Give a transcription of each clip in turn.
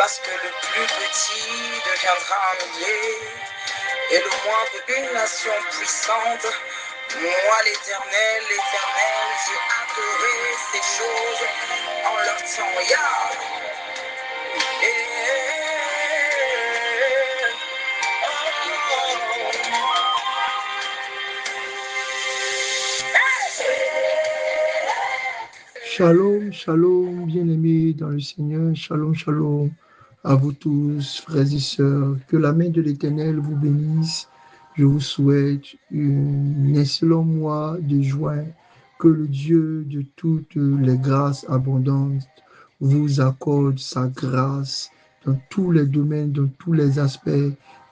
parce que le plus petit deviendra un millier, et le moindre une nation puissante. Moi l'Éternel, j'ai adoré ces choses en leur temps. Shalom, shalom, bien-aimés dans le Seigneur, shalom, shalom à vous tous, frères et sœurs, que la main de l'Éternel vous bénisse. Je vous souhaite un excellent mois de juin, que le Dieu de toutes les grâces abondantes vous accorde sa grâce dans tous les domaines, dans tous les aspects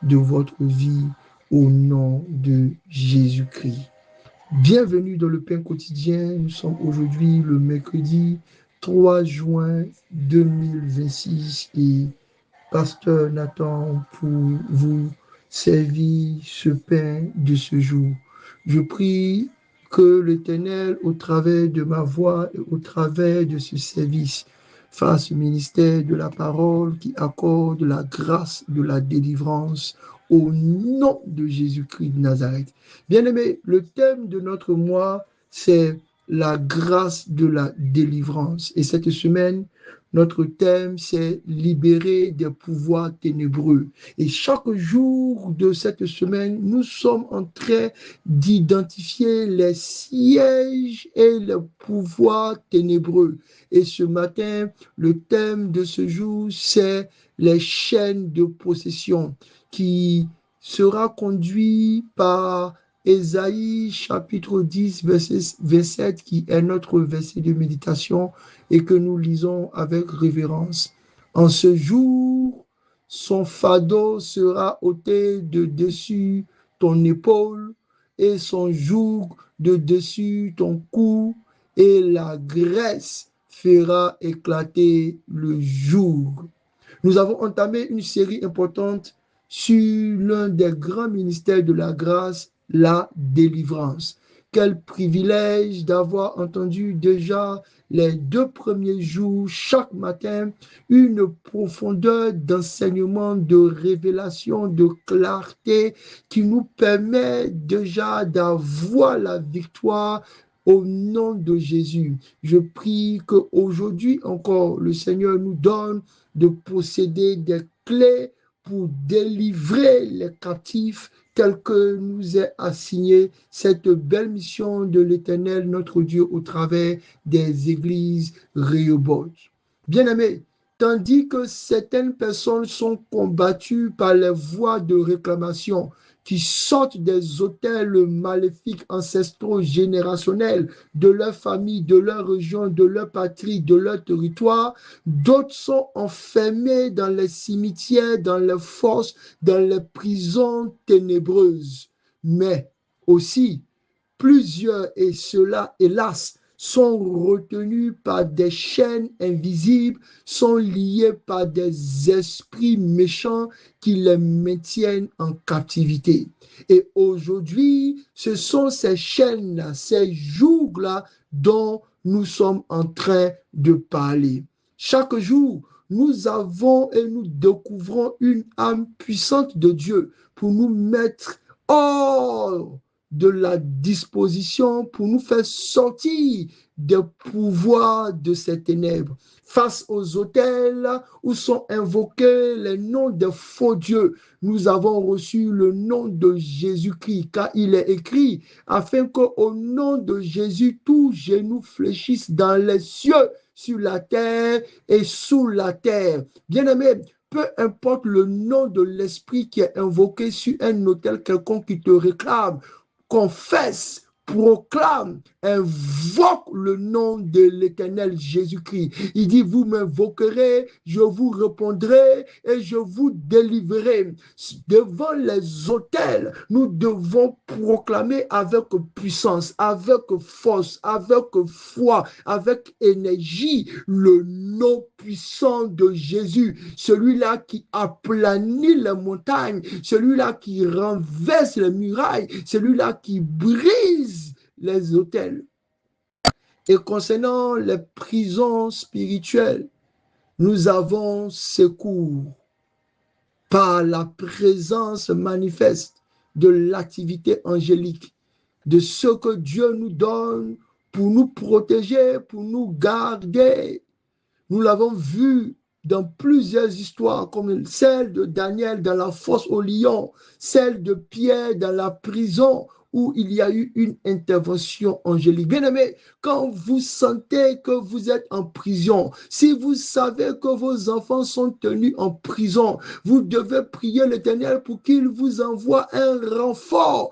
de votre vie, au nom de Jésus-Christ. Bienvenue dans le pain quotidien. Nous sommes aujourd'hui le mercredi 3 juin 2026 et Pasteur Nathan pour vous servir ce pain de ce jour. Je prie que l'Éternel, au travers de ma voix et au travers de ce service, fasse le ministère de la parole qui accorde la grâce de la délivrance au nom de Jésus-Christ de Nazareth. Bien-aimés, le thème de notre mois, c'est la grâce de la délivrance. Et cette semaine, notre thème, c'est libérer des pouvoirs ténébreux. Et chaque jour de cette semaine, nous sommes en train d'identifier les sièges et les pouvoirs ténébreux. Et ce matin, le thème de ce jour, c'est les chaînes de possession qui sera conduit par Ésaïe chapitre 10, verset 27, qui est notre verset de méditation et que nous lisons avec révérence. En ce jour, son fardeau sera ôté de dessus ton épaule et son joug de dessus ton cou, et la graisse fera éclater le joug. Nous avons entamé une série importante sur l'un des grands ministères de la grâce, la délivrance. Quel privilège d'avoir entendu déjà les 2 premiers jours, chaque matin, une profondeur d'enseignement, de révélation, de clarté qui nous permet déjà d'avoir la victoire au nom de Jésus. Je prie qu'aujourd'hui encore, le Seigneur nous donne de posséder des clés pour délivrer les captifs tels que nous est assigné cette belle mission de l'Éternel, notre Dieu, au travers des églises Rehoboth. Bien-aimés, tandis que certaines personnes sont combattues par les voix de réclamation qui sortent des autels maléfiques ancestraux générationnels de leur famille, de leur région, de leur patrie, de leur territoire, d'autres sont enfermés dans les cimetières, dans les fosses, dans les prisons ténébreuses. Mais aussi, plusieurs, et ceux-là, hélas, sont retenus par des chaînes invisibles, sont liés par des esprits méchants qui les maintiennent en captivité. Et aujourd'hui, ce sont ces chaînes-là, ces jougs-là dont nous sommes en train de parler. Chaque jour, nous avons et nous découvrons une âme puissante de Dieu pour nous mettre hors de la disposition, pour nous faire sortir des pouvoirs de ces ténèbres. Face aux autels où sont invoqués les noms des faux dieux, nous avons reçu le nom de Jésus-Christ, car il est écrit, afin qu'au nom de Jésus, tout genou fléchisse dans les cieux, sur la terre et sous la terre. Bien-aimé, peu importe le nom de l'esprit qui est invoqué sur un autel quelconque qui te réclame, confesse, proclame, invoque le nom de l'Éternel Jésus-Christ. Il dit, vous m'invoquerez, je vous répondrai et je vous délivrerai. Devant les autels, nous devons proclamer avec puissance, avec force, avec foi, avec énergie, le nom puissant de Jésus, celui-là qui aplanit les montagnes, celui-là qui renverse les murailles, celui-là qui brise les autels. Et concernant les prisons spirituelles, Nous avons secours par la présence manifeste de l'activité angélique, de ce que Dieu nous donne pour nous protéger, pour nous garder. Nous l'avons vu dans plusieurs histoires, comme celle de Daniel dans la fosse au lion, celle de Pierre dans la prison, où il y a eu une intervention angélique. Bien-aimés, quand vous sentez que vous êtes en prison, si vous savez que vos enfants sont tenus en prison, vous devez prier l'Éternel pour qu'il vous envoie un renfort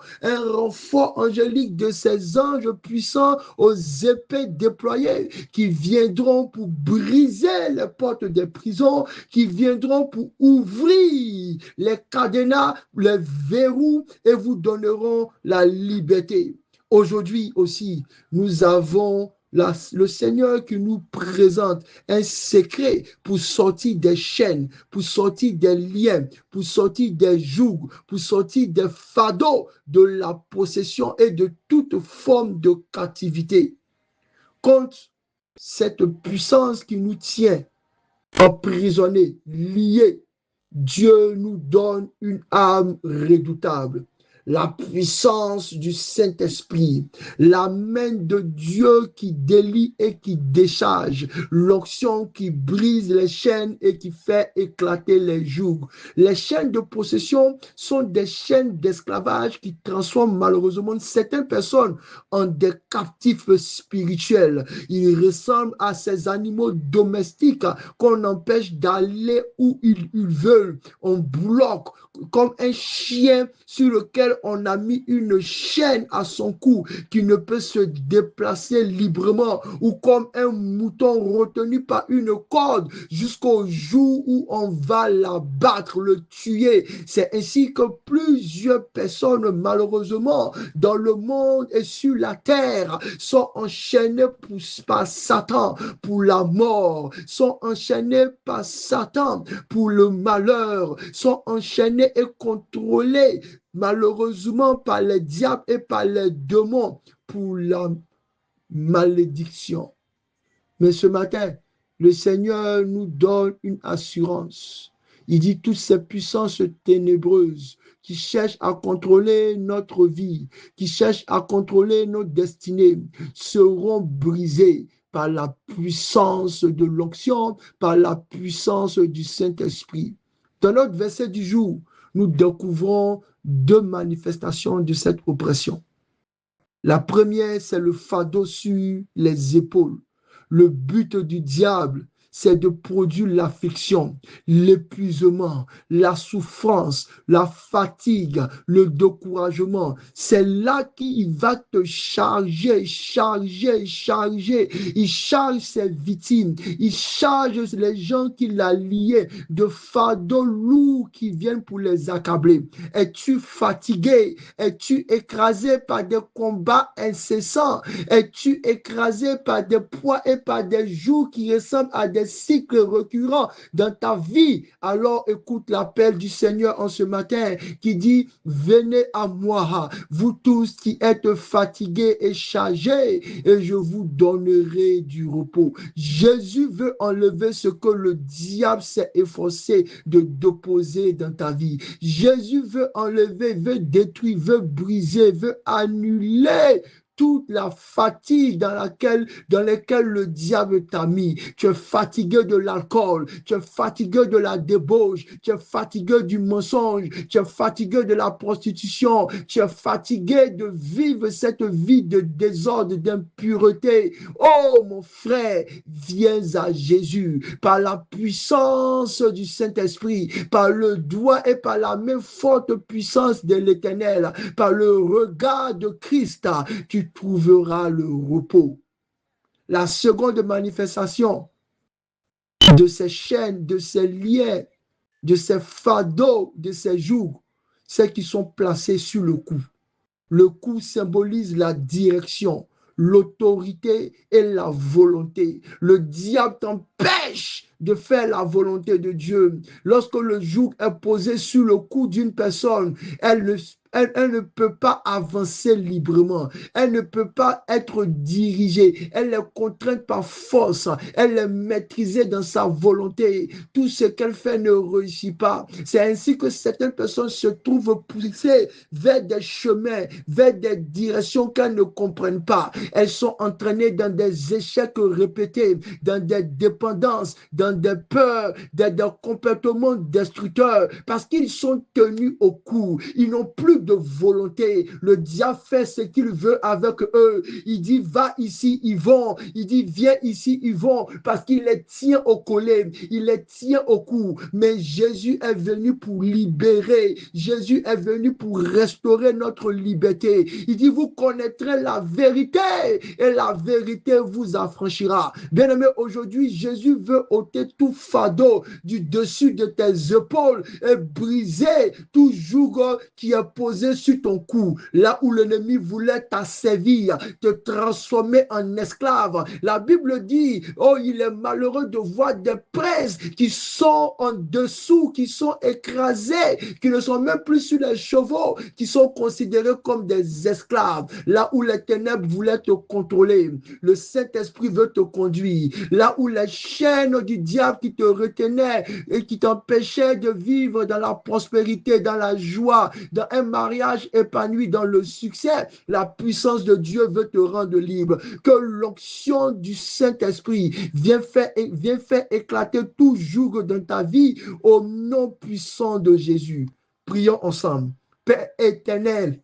angélique de ses anges puissants aux épées déployées qui viendront pour briser les portes des prisons, qui viendront pour ouvrir les cadenas, les verrous et vous donneront la liberté. Aujourd'hui aussi, nous avons le Seigneur qui nous présente un secret pour sortir des chaînes, pour sortir des liens, pour sortir des jougs, pour sortir des fardeaux de la possession et de toute forme de captivité. Contre cette puissance qui nous tient emprisonnés, liés, Dieu nous donne une âme redoutable. La puissance du Saint-Esprit, la main de Dieu qui délie et qui décharge, l'onction qui brise les chaînes et qui fait éclater les jougs. Les chaînes de possession sont des chaînes d'esclavage qui transforment malheureusement certaines personnes en des captifs spirituels. Ils ressemblent à ces animaux domestiques qu'on empêche d'aller où ils veulent. On bloque comme un chien sur lequel on a mis une chaîne à son cou qui ne peut se déplacer librement, ou comme un mouton retenu par une corde jusqu'au jour où on va l'abattre, le tuer. C'est ainsi que plusieurs personnes, malheureusement, dans le monde et sur la terre, sont enchaînées par Satan pour la mort, sont enchaînées par Satan pour le malheur, sont enchaînés et contrôlés malheureusement par les diables et par les démons pour la malédiction. Mais ce matin, le Seigneur nous donne une assurance. Il dit toutes ces puissances ténébreuses qui cherchent à contrôler notre vie, qui cherchent à contrôler notre destinée, seront brisées par la puissance de l'onction, par la puissance du Saint-Esprit. Dans notre verset du jour, nous découvrons deux manifestations de cette oppression. La première, c'est le fardeau sur les épaules. Le but du diable, c'est de produire l'affliction, l'épuisement, la souffrance, la fatigue, le découragement. C'est là qu'il va te charger. Il charge ses victimes. Il charge les gens qu'il a liés de fardeaux lourds qui viennent pour les accabler. Es-tu fatigué? Es-tu écrasé par des combats incessants? Es-tu écrasé par des poids et par des jours qui ressemblent à des cycles récurrents dans ta vie? Alors écoute l'appel du Seigneur en ce matin qui dit: venez à moi, vous tous qui êtes fatigués et chargés, et je vous donnerai du repos. Jésus veut enlever ce que le diable s'est efforcé de déposer dans ta vie. Jésus veut enlever, veut détruire, veut briser, veut annuler toute la fatigue dans laquelle le diable t'a mis. Tu es fatigué de l'alcool, tu es fatigué de la débauche, tu es fatigué du mensonge, tu es fatigué de la prostitution, tu es fatigué de vivre cette vie de désordre, d'impureté. Oh mon frère, viens à Jésus par la puissance du Saint-Esprit, par le doigt et par la même forte puissance de l'Éternel, par le regard de Christ, tu trouveras le repos. La seconde manifestation de ces chaînes, de ces liens, de ces fardeaux, de ces jougs, c'est qu'ils sont placés sur le cou. Le cou symbolise la direction, l'autorité et la volonté. Le diable t'empêche de faire la volonté de Dieu. Lorsque le joug est posé sur le cou d'une personne, elle ne elle ne peut pas avancer librement. Elle ne peut pas être dirigée. Elle est contrainte par force. Elle est maîtrisée dans sa volonté. Tout ce qu'elle fait ne réussit pas. C'est ainsi que certaines personnes se trouvent poussées vers des chemins, vers des directions qu'elles ne comprennent pas. Elles sont entraînées dans des échecs répétés, dans des dépendances, dans des peurs, dans des comportements destructeurs, parce qu'ils sont tenus au cou. Ils n'ont plus de volonté. Le diable fait ce qu'il veut avec eux. Il dit, va ici, ils vont. Il dit, viens ici, ils vont, parce qu'il les tient au collet, il les tient au cou. Mais Jésus est venu pour libérer. Jésus est venu pour restaurer notre liberté. Il dit, vous connaîtrez la vérité et la vérité vous affranchira. Bien-aimé, aujourd'hui, Jésus veut ôter tout fardeau du dessus de tes épaules et briser tout joug qui est posé sur ton cou. Là où l'ennemi voulait t'asservir, te transformer en esclave. La Bible dit, oh, il est malheureux de voir des princes qui sont en dessous, qui sont écrasés, qui ne sont même plus sur les chevaux, qui sont considérés comme des esclaves. Là où les ténèbres voulaient te contrôler, le Saint-Esprit veut te conduire. Là où les chaînes du diable qui te retenaient et qui t'empêchaient de vivre dans la prospérité, dans la joie, dans un mariage épanoui, dans le succès, la puissance de Dieu veut te rendre libre. Que l'onction du Saint-Esprit vienne faire éclater tout joug dans ta vie au nom puissant de Jésus. Prions ensemble. Père éternel,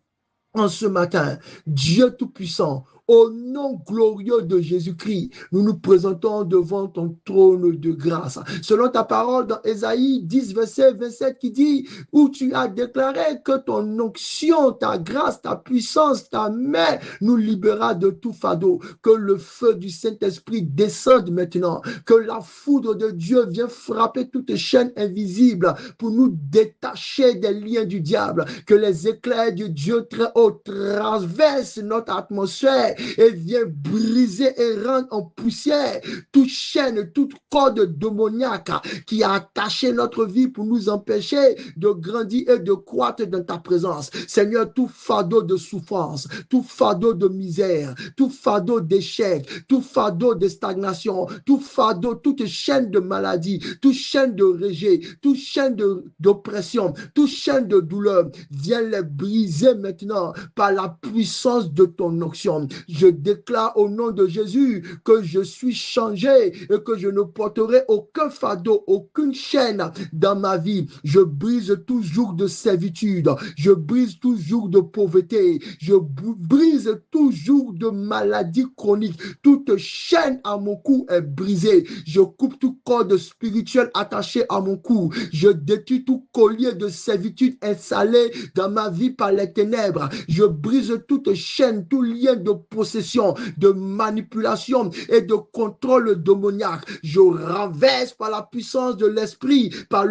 en ce matin, Dieu Tout-Puissant, au nom glorieux de Jésus-Christ, nous nous présentons devant ton trône de grâce. Selon ta parole dans Ésaïe 10, verset 27, qui dit, où tu as déclaré que ton onction, ta grâce, ta puissance, ta main nous libérera de tout fardeau. Que le feu du Saint-Esprit descende maintenant. Que la foudre de Dieu vienne frapper toute chaîne invisible pour nous détacher des liens du diable. Que les éclairs de Dieu très haut traversent notre atmosphère et vient briser et rendre en poussière toute chaîne, toute corde démoniaque qui a attaché notre vie pour nous empêcher de grandir et de croître dans ta présence. Seigneur, tout fardeau de souffrance, tout fardeau de misère, tout fardeau d'échec, tout fardeau de stagnation, tout fardeau, toute chaîne de maladie, toute chaîne de rejet, toute chaîne d'oppression, toute chaîne de douleur, viens les briser maintenant par la puissance de ton onction. Je déclare au nom de Jésus que je suis changé et que je ne porterai aucun fardeau, aucune chaîne dans ma vie. Je brise tout joug de servitude, je brise tout joug de pauvreté, je brise tout joug de maladie chronique. Toute chaîne à mon cou est brisée. Je coupe tout corde spirituel attaché à mon cou. Je détruis tout collier de servitude installé dans ma vie par les ténèbres. Je brise toute chaîne, tout lien de possession, de manipulation et de contrôle démoniaque. Je renverse par la puissance de l'esprit, par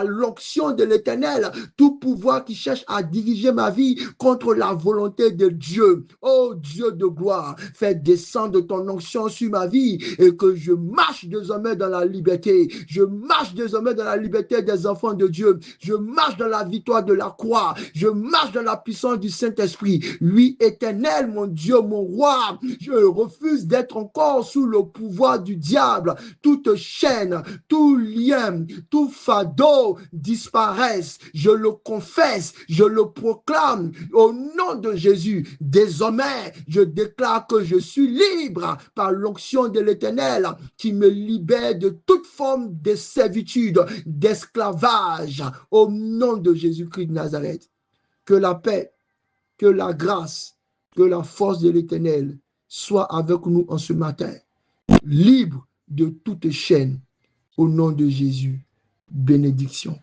l'onction de l'Éternel, tout pouvoir qui cherche à diriger ma vie contre la volonté de Dieu. Oh Dieu de gloire, fais descendre ton onction sur ma vie et que je marche désormais dans la liberté. Je marche désormais dans la liberté des enfants de Dieu. Je marche dans la victoire de la croix. Je marche dans la puissance du Saint-Esprit. Oui, éternel, mon Dieu, mon roi, je refuse d'être encore sous le pouvoir du diable. Toute chaîne, tout lien, tout fardeau disparaissent. Je le confesse, je le proclame au nom de Jésus. Désormais, je déclare que je suis libre par l'onction de l'Éternel qui me libère de toute forme de servitude, d'esclavage au nom de Jésus-Christ de Nazareth. Que la paix, que la grâce, que la force de l'Éternel soit avec nous en ce matin, libre de toute chaîne, au nom de Jésus. Bénédiction.